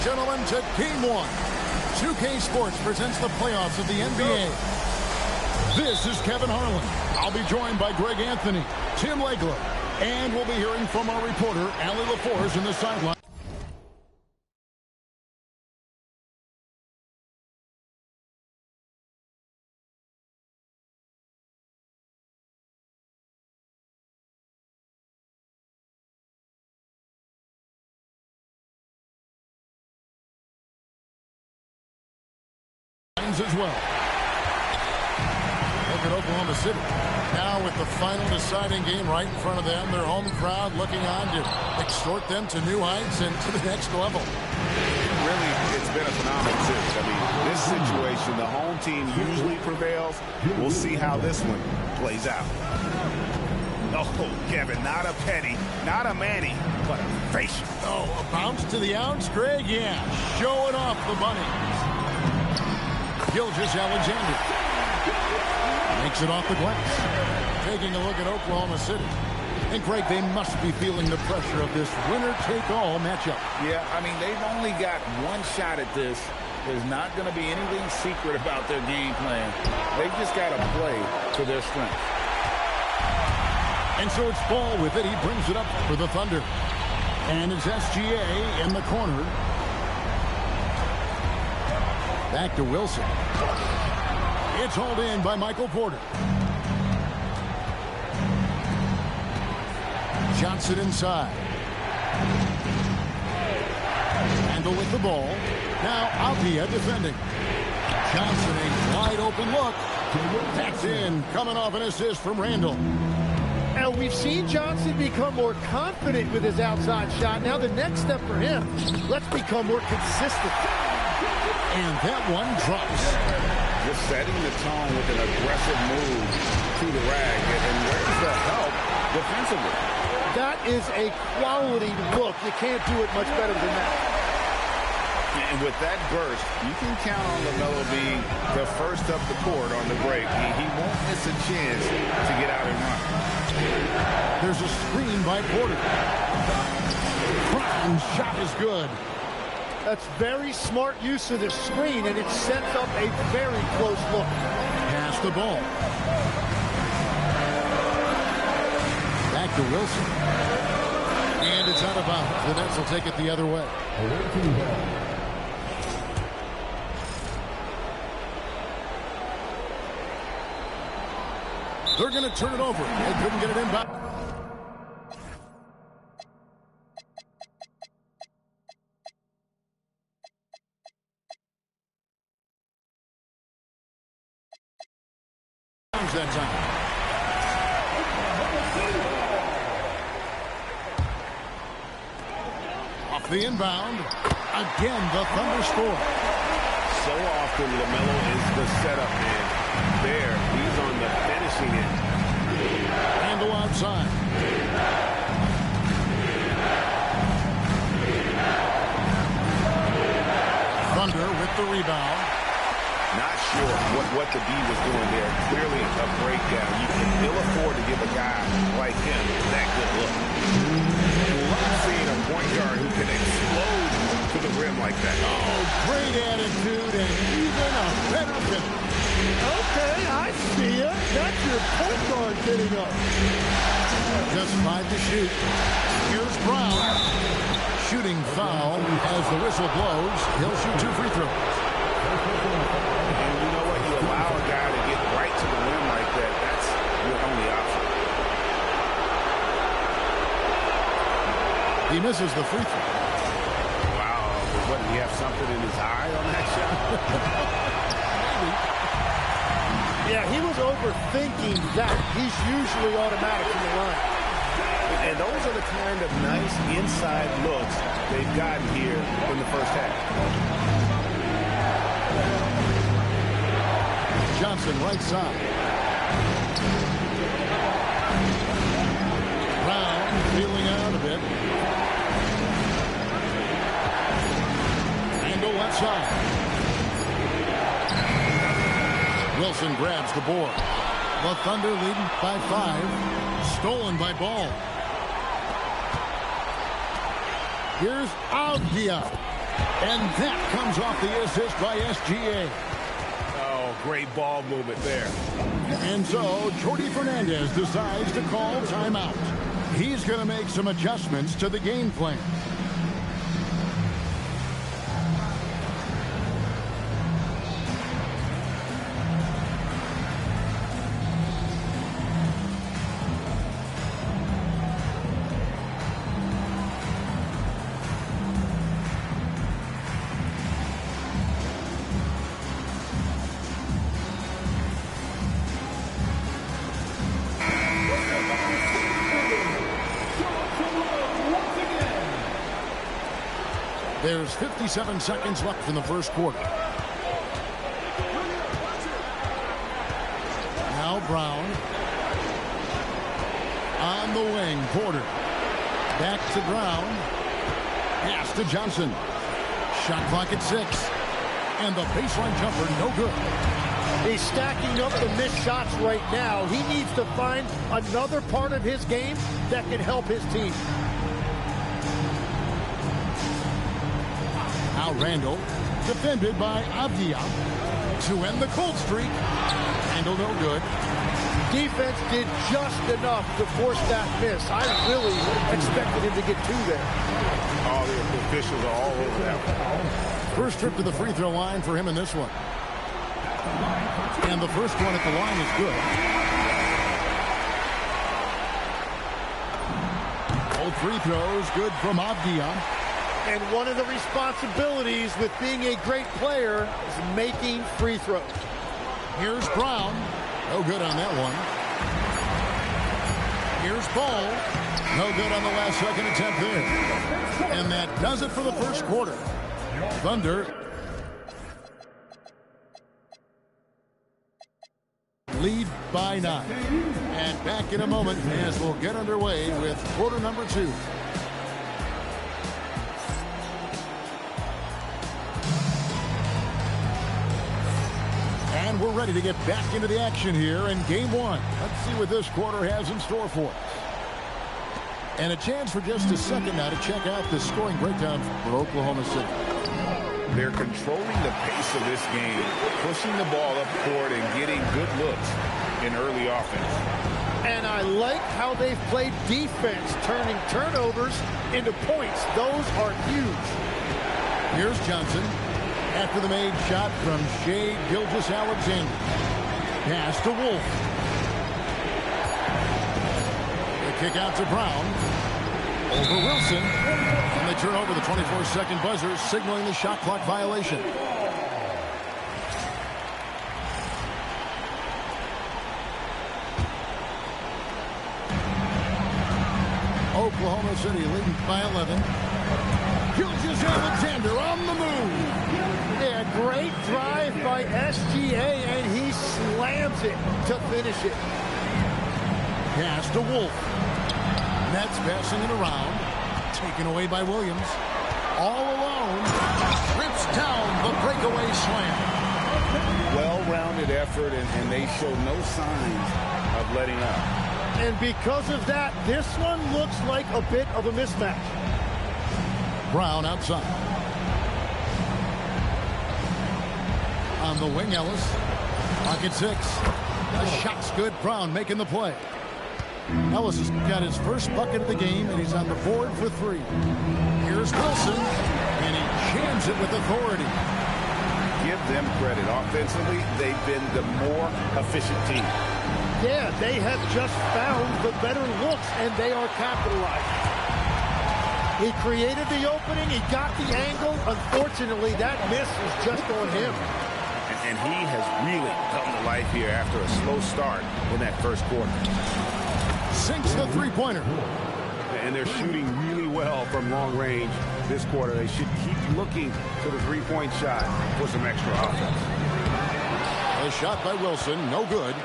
and gentlemen, to Game 1. 2K Sports presents the playoffs of the NBA. This is Kevin Harlan. I'll be joined by Greg Anthony, Tim Legler, and we'll be hearing from our reporter, Allie LaForge, in the sideline. As well. Look at Oklahoma City. Now with the final deciding game right in front of them, their home crowd looking on to extort them to new heights and to the next level. Really, it's been a phenomenal series. I mean, this situation, the home team usually prevails. We'll see how this one plays out. Oh, Kevin, not a penny, not a Manny, but a facial. Oh, a bounce to the outs, Greg? Yeah, showing off the bunny. Gilgeous-Alexander makes it off the glass. Taking a look at Oklahoma City. And, Greg, they must be feeling the pressure of this winner-take-all matchup. Yeah, I mean, they've only got one shot at this. There's not going to be anything secret about their game plan. They've just got to play to their strength. And so it's Ball with it. He brings it up for the Thunder. And it's SGA in the corner. Back to Wilson. It's hauled in by Michael Porter. Johnson inside. Randle with the ball. Now Apia defending. Johnson, a wide open look. That's in. Coming off an assist from Randle. And we've seen Johnson become more confident with his outside shot. Now the next step for him, let's become more consistent. And that one drops. Just setting the tone with an aggressive move to the rag. And where's the help defensively? That is a quality look. You can't do it much better than that. And with that burst, you can count on LaMelo being the first up the court on the break. He won't miss a chance to get out and run. There's a screen by Porter. Brown's shot is good. That's very smart use of the screen, and it sets up a very close look. Pass the ball. Back to Wilson. And it's out of bounds. The Nets will take it the other way. They're going to turn it over. They couldn't get it inbound. That time. Off the inbound. Again, the Thunder score. So often, LaMelo is the setup man. There, he's on the finishing end. Handle outside. Thunder with the rebound. Not sure what the D was doing there. Clearly a breakdown. You can ill afford to give a guy like him that good look. Love seeing a point guard who can explode to the rim like that. Oh, great attitude and even a better finish. Okay, I see ya. That's your point guard getting up. Just 5 to shoot. Here's Brown. Shooting foul as the whistle blows. He'll shoot 2 free throws. And you know what? You allow a guy to get right to the rim like that. That's your only option. He misses the free throw. Wow. What, did he have something in his eye on that shot? Yeah, he was overthinking that. He's usually automatic in the line. And those are the kind of nice inside looks they've gotten here in the first half. Johnson right side. Brown feeling out a bit. Randle left side. Wilson grabs the board. The Thunder leading by 5. Stolen by Ball. Here's Apia. And that comes off the assist by SGA. Oh, great ball movement there. And so Jordi Fernandez decides to call timeout. He's going to make some adjustments to the game plan. There's 57 seconds left in the first quarter. Now Brown. On the wing, Porter. Back to Brown. Pass to Johnson. Shot clock at 6. And the baseline jumper, no good. He's stacking up the missed shots right now. He needs to find another part of his game that can help his team. Now Randall, defended by Avdia to end the cold streak. Randall no good. Defense did just enough to force that miss. I really expected him to get 2 there. All the officials are all over that one. First trip to the free throw line for him in this one. And the first one at the line is good. Both free throws good from Avdia. And one of the responsibilities with being a great player is making free throws. Here's Brown. No good on that one. Here's Ball. No good on the last second attempt there. And that does it for the first quarter. Thunder lead by 9. And back in a moment as we'll get underway with quarter number 2. And we're ready to get back into the action here in game 1. Let's see what this quarter has in store for us. And a chance for just a second now to check out the scoring breakdown for Oklahoma City. They're controlling the pace of this game, pushing the ball up court and getting good looks in early offense. And I like how they've played defense, turning turnovers into points. Those are huge. Here's Johnson. After the made shot from Shai Gilgeous-Alexander. Pass to Wolf. The kick out to Brown. Over Wilson. And they turn over the 24-second buzzer, signaling the shot clock violation. Oklahoma City leading by 11. Gilgeous-Alexander on the move. Yeah, great drive by SGA, and he slams it to finish it. Pass to Wolf. Nets passing it around. Taken away by Williams. All alone. Rips down the breakaway slam. Well-rounded effort, and they show no signs of letting up. And because of that, this one looks like a bit of a mismatch. Brown outside. On the wing, Ellis. Clock at 6. The shot's good. Brown making the play. Ellis has got his first bucket of the game, and he's on the board for 3. Here's Wilson, and he jams it with authority. Give them credit. Offensively, they've been the more efficient team. Yeah, they have just found the better looks, and they are capitalizing. He created the opening. He got the angle. Unfortunately, that miss was just on him. And he has really come to life here after a slow start in that first quarter. Sinks the three-pointer. And they're shooting really well from long range this quarter. They should keep looking to the three-point shot for some extra offense. A shot by Wilson, no good.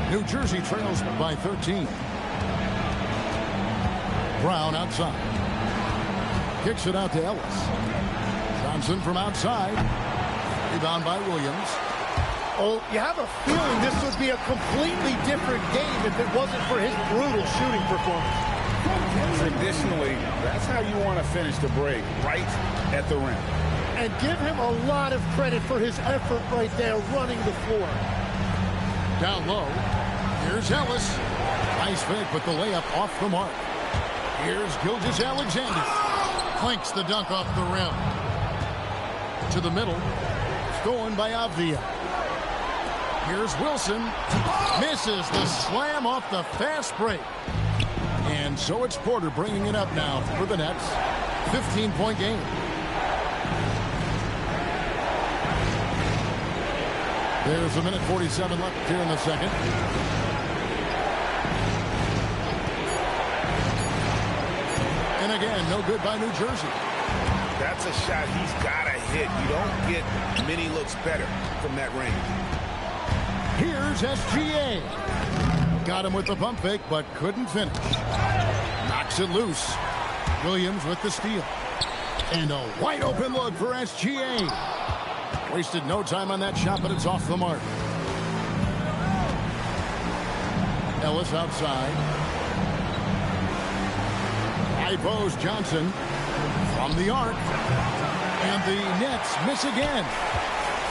New Jersey trails by 13. Brown outside. Kicks it out to Ellis. Johnson from outside. Rebound by Williams. Oh, you have a feeling this would be a completely different game if it wasn't for his brutal shooting performance. Traditionally, that's how you want to finish the break, right at the rim. And give him a lot of credit for his effort right there running the floor. Down low. Here's Ellis. Nice fake with the layup off the mark. Here's Gilgeous-Alexander. Clinks the dunk off the rim. To the middle. Stolen by Avdia. Here's Wilson. Misses the slam off the fast break. And so it's Porter bringing it up now for the Nets. 15-point game. There's a minute 47 left here in the second. And again, no good by New Jersey. That's a shot he's got to hit. You don't get many looks better from that range. Here's SGA. Got him with the pump fake, but couldn't finish. Knocks it loose. Williams with the steal. And a wide open look for SGA. Wasted no time on that shot, but it's off the mark. Ellis outside. High post Johnson from the arc. And the Nets miss again.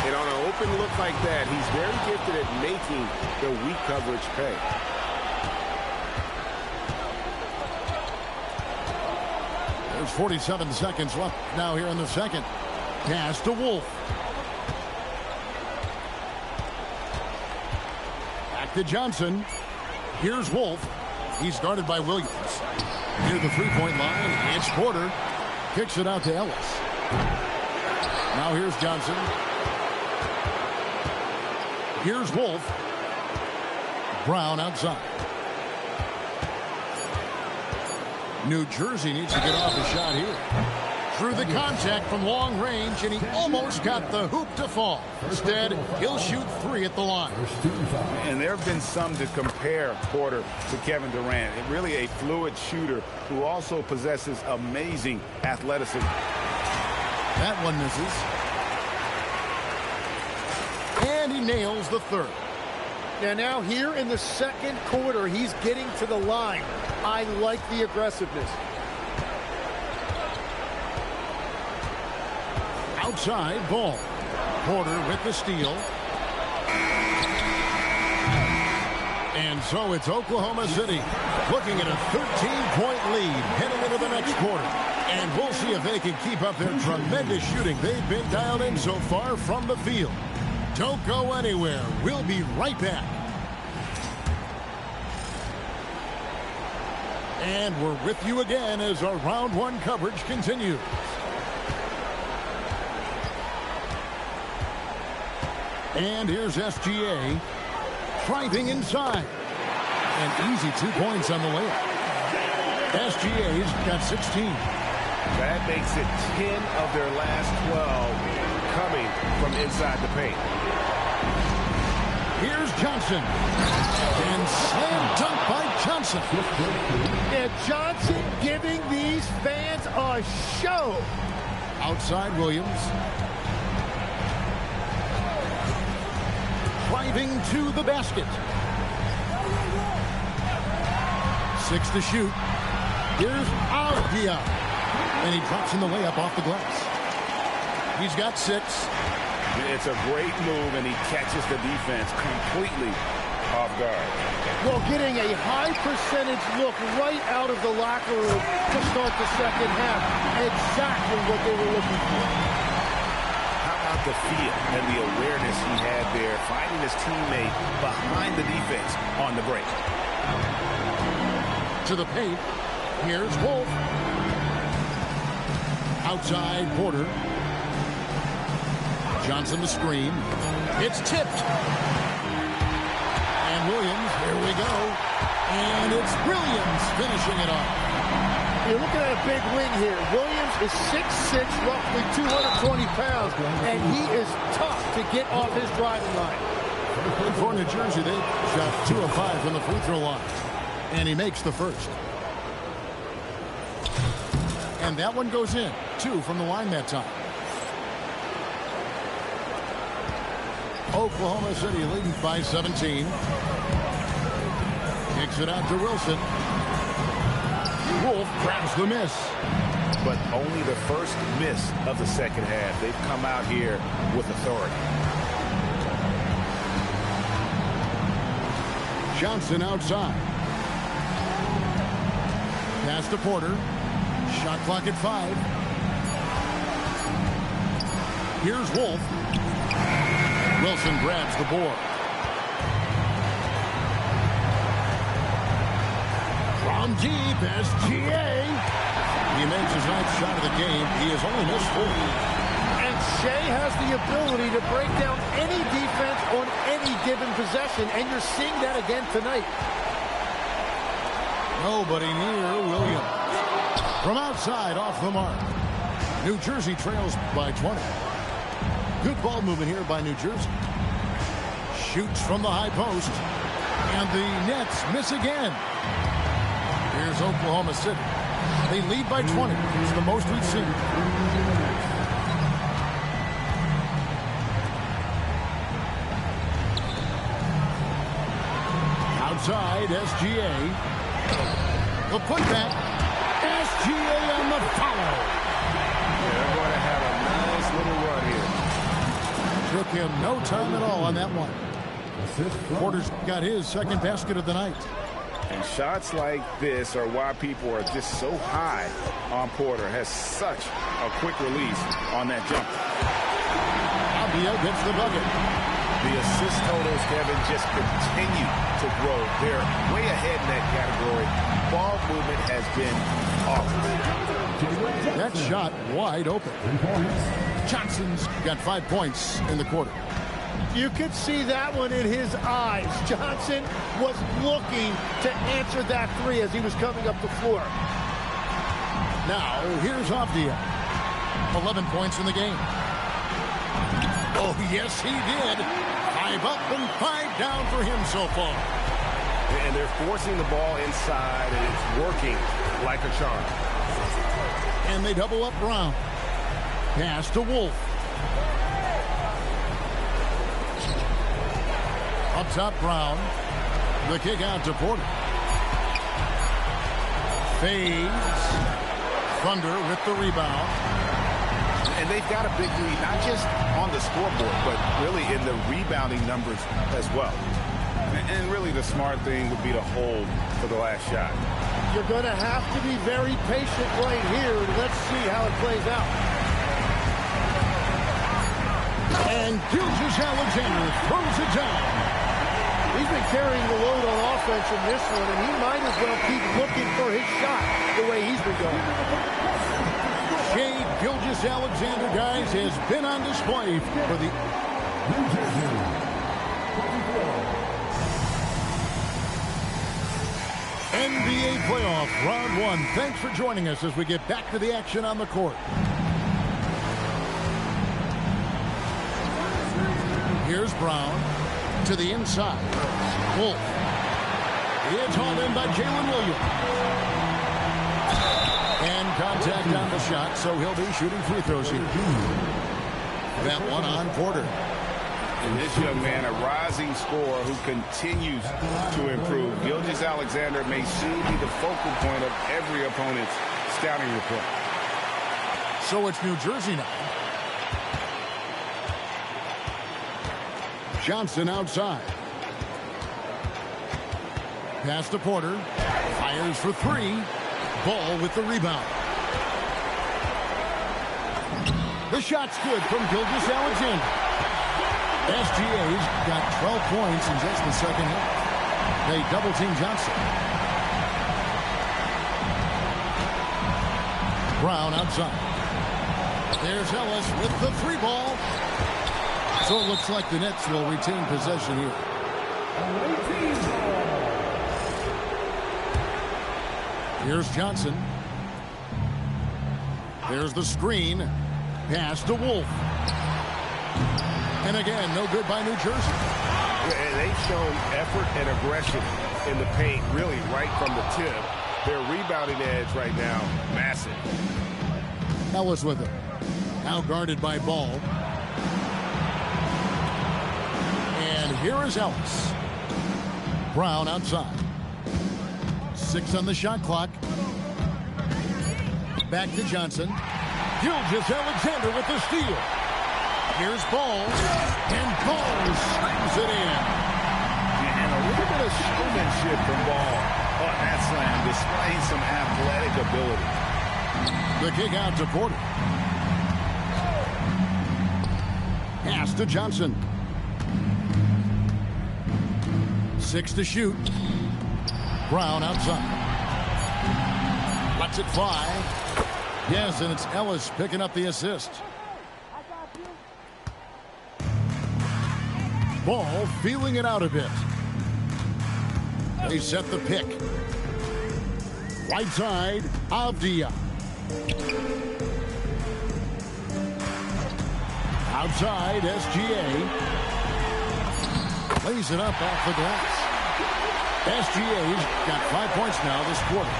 And on an open look like that, he's very gifted at making the weak coverage pay. There's 47 seconds left now here in the second. Pass to Wolf. Back to Johnson. Here's Wolf. He's guarded by Williams. Near the three-point line, it's Porter. Kicks it out to Ellis. Now here's Johnson. Here's Wolf. Brown outside. New Jersey needs to get off a shot here. Through the contact from long range, and he almost got the hoop to fall. Instead, he'll shoot three at the line. And there have been some to compare Porter to Kevin Durant. Really a fluid shooter who also possesses amazing athleticism. That one misses. And he nails the third. Now here in the second quarter, he's getting to the line. I like the aggressiveness. Outside ball. Porter with the steal. And so it's Oklahoma City looking at a 13-point lead heading into the next quarter. And we'll see if they can keep up their tremendous shooting they've been dialed in so far from the field. Don't go anywhere. We'll be right back. And we're with you again as our round one coverage continues. And here's SGA driving inside. And easy 2 points on the layup. SGA's got 16. That makes it 10 of their last 12 coming from inside the paint. Here's Johnson. And slam dunk by Johnson. And Johnson giving these fans a show. Outside Williams. Driving to the basket. 6 to shoot. Here's Avdia. And he drops in the layup off the glass. He's got 6. It's a great move, and he catches the defense completely off guard. Well, getting a high percentage look right out of the locker room to start the second half. Exactly what they were looking for. How about the feel and the awareness he had there, finding his teammate behind the defense on the break. To the paint. Here's Wolf. Outside Porter. Johnson the screen. It's tipped. And Williams, here we go. And it's Williams finishing it off. You're looking at a big wing here. Williams is 6'6", roughly 220 pounds, and he is tough to get off his driving line. And for New Jersey, they shot 2 of 5 from the free throw line. And he makes the first. And that one goes in. 2 from the line that time. Oklahoma City leading by 17. Kicks it out to Wilson. Wolf grabs the miss. But only the first miss of the second half. They've come out here with authority. Johnson outside. Pass to Porter. Shot clock at 5. Here's Wolf. Wilson grabs the board. From deep, SGA. He makes his ninth shot of the game. He has only missed 4. And Shea has the ability to break down any defense on any given possession, and you're seeing that again tonight. Nobody near Williams. From outside, off the mark. New Jersey trails by 20. Good ball movement here by New Jersey. Shoots from the high post. And the Nets miss again. Here's Oklahoma City. They lead by 20. It's the most we've seen. Outside, SGA. The putback. SGA on the follow. Yeah, they're going to have a nice little run here. Took him no time at all on that one. Porter's got his second basket of the night. And shots like this are why people are just so high on Porter. Has such a quick release on that jumper. Abia gets the bucket. The assist totals, Kevin, just continue to grow. They're way ahead in that category. Ball movement has been awesome. That shot wide open. Johnson's got 5 points in the quarter. You could see that one in his eyes. Johnson was looking to answer that three as he was coming up the floor. Now, here's Avdia. 11 points in the game. Oh, yes, he did. 5 up and 5 down for him so far. And they're forcing the ball inside, and it's working like a charm. And they double up Brown. Pass to Wolf. Up top, Brown. The kick out to Porter. Fades. Thunder with the rebound. And they've got a big lead, not just on the scoreboard, but really in the rebounding numbers as well. And really the smart thing would be to hold for the last shot. You're going to have to be very patient right here. Let's see how it plays out. And Gilgeous-Alexander throws it down. He's been carrying the load on offense in this one, and he might as well keep looking for his shot the way he's been going. Shea Gilgeous-Alexander, guys, has been on display for the NBA playoff round 1. Thanks for joining us as we get back to the action on the court. Here's Brown to the inside. Wolf. It's hauled in by Jalen Williams. And contact on the shot, so he'll be shooting free throws here. That one on Porter. And this young man, a rising scorer who continues to improve. Gilgeous-Alexander may soon be the focal point of every opponent's scouting report. So it's New Jersey now. Johnson outside. Pass to Porter. Fires for 3. Ball with the rebound. The shot's good from Gilgeous-Alexander. SGA's got 12 points in just the second half. They double-team Johnson. Brown outside. There's Ellis with the 3 ball. So it looks like the Nets will retain possession here. Here's Johnson. There's the screen. Pass to Wolf. And again, no good by New Jersey. And they've shown effort and aggression in the paint, really right from the tip. Their rebounding edge right now, massive. Ellis with it. Now guarded by Ball. And here is Ellis. Brown outside. 6 on the shot clock. Back to Johnson. Gilgeous-Alexander with the steal. Here's Ball. And Ball slams it in. And a little bit of showmanship from Ball on that slam, displaying some athletic ability. The kick out to Porter. Pass to Johnson. 6 to shoot. Brown outside. Lets it fly. Yes, and it's Ellis picking up the assist. Ball feeling it out a bit. They set the pick. Right side, Avdia. Outside, SGA. Lays it up off the glass. SGA's got 5 points now this quarter.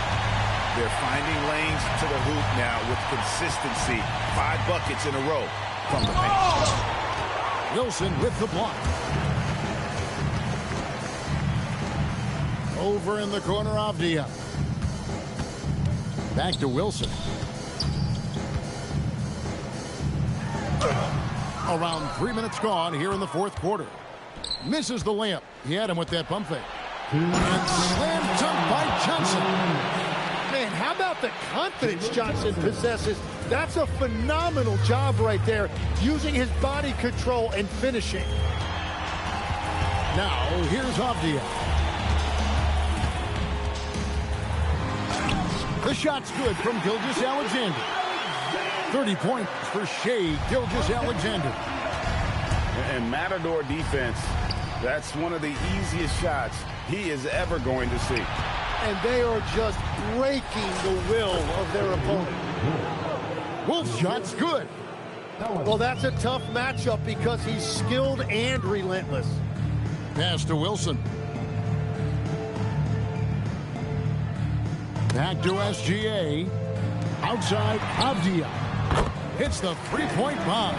They're finding lanes to the hoop now with consistency. 5 buckets in a row from the paint. Wilson with the block. Over in the corner, Avdia. Back to Wilson. Around 3 minutes gone here in the fourth quarter. Misses the layup. He had him with that pump fake. And slam dunk by Johnson. Man, how about the confidence Johnson possesses? That's a phenomenal job right there, using his body control and finishing. Now, here's Avdia. The shot's good from Gilgeous-Alexander. 30 points for Shai Gilgeous-Alexander. And Matador defense, that's one of the easiest shots he is ever going to see. And they are just breaking the will of their opponent. Wolf shot's good. Well, that's a tough matchup because he's skilled and relentless. Pass to Wilson. Back to SGA. Outside, Avdia. Hits the three-point bomb.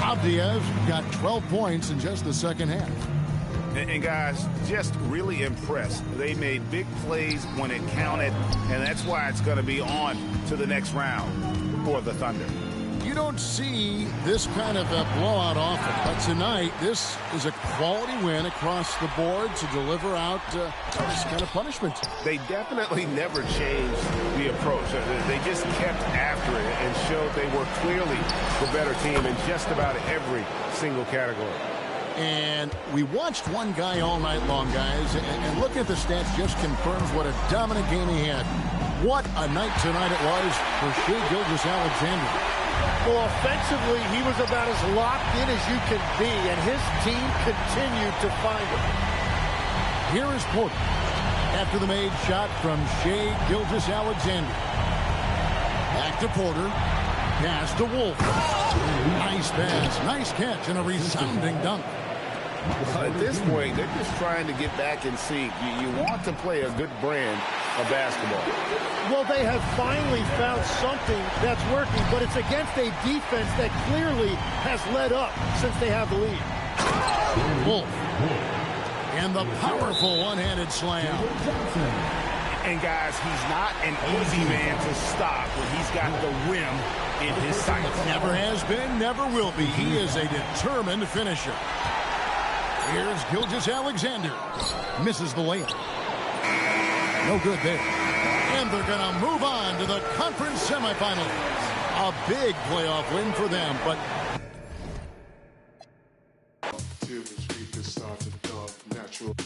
Avdia's got 12 points in just the second half. And guys, just really impressed. They made big plays when it counted, and that's why it's going to be on to the next round for the Thunder. You don't see this kind of a blowout often, but tonight this is a quality win across the board to deliver out this kind of punishment. They definitely never changed the approach. They just kept after it and showed they were clearly the better team in just about every single category. And we watched one guy all night long, guys, and looking at the stats just confirms what a dominant game he had. What a night tonight it was for Shai Gilgeous-Alexander. Well, offensively, he was about as locked in as you can be, and his team continued to find him. Here is Porter after the made shot from Shai Gilgeous-Alexander. Back to Porter. Pass to Wolf. Nice pass, nice catch, and a resounding dunk. At this point, they're just trying to get back in sync. You want to play a good brand of basketball. Well, they have finally found something that's working, but it's against a defense that clearly has led up since they have the lead. Wolf. And the powerful one-handed slam. And guys, he's not an easy man to stop when he's got the rim in his sights. Never has been, never will be. He is a determined finisher. Here's Gilgeous-Alexander. Misses the layup. No good there. And they're going to move on to the conference semifinals. A big playoff win for them, but... Till the speakers start to talk natural.